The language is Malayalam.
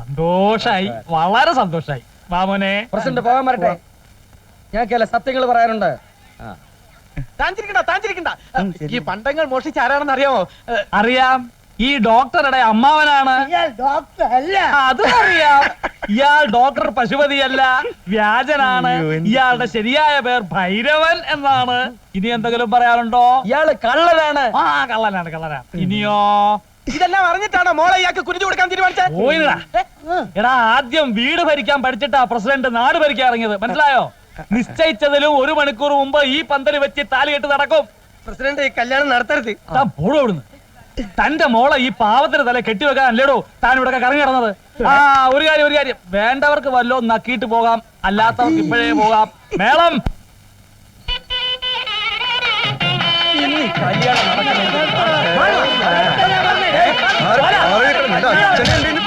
സന്തോഷായി, വളരെ സന്തോഷായി. വാമോനെ പ്രസിഡന്റ് പോകാൻ വരട്ടെ. ഞാൻ ചില സത്യങ്ങൾ പറയാനുണ്ട്. ഈ പണ്ടങ്ങൾ മോഷിച്ച ആരാണെന്ന് അറിയാമോ? അറിയാം, ഈ ഡോക്ടറുടെ അമ്മാവനാണ്. അത് അറിയാം. ഇയാൾ ഡോക്ടർ പശുപതിയല്ല, വ്യാജനാണ്. ഇയാളുടെ ശരിയായ പേർ ഭൈരവൻ എന്നാണ്. ഇനി എന്തെങ്കിലും പറയാനുണ്ടോ? ഇയാള് കള്ളനാണ്. ആ, കള്ളനാണ്. ഇനിയോ? ഇതെല്ലാം അറിഞ്ഞിട്ടാണോ മോളെ ഇയാൾക്ക് കുരിഞ്ഞു കൊടുക്കാൻ തീരുമാനിച്ചത്? പോയിടാ. എടാ, ആദ്യം വീട് ഭരിക്കാൻ പഠിച്ചിട്ടാ പ്രസിഡന്റ് നാട് ഭരിക്കാൻ ഇറങ്ങിയത്, മനസ്സിലായോ? നിശ്ചയിച്ചതിലും 1 മണിക്കൂർ മുമ്പ് ഈ പന്തല് വെച്ച് താലി കെട്ട് നടക്കും. പ്രസിഡന്റ് ഈ കല്യാണം നടത്തരുത്. താൻ പോടോ ഇവിടുന്ന്. തന്റെ മോളെ ഈ പാവത്തിന് തല കെട്ടിവെക്കാൻ അല്ലേടോ താൻ ഇവിടെ കറങ്ങി നടന്നത്. ആ, ഒരു കാര്യം, വേണ്ടവർക്ക് വല്ലോ നക്കിയിട്ട് പോകാം, അല്ലാത്തവർക്ക് ഇപ്പോഴേ പോകാം. മേളം. കല്യാണം നടക്കുന്നത്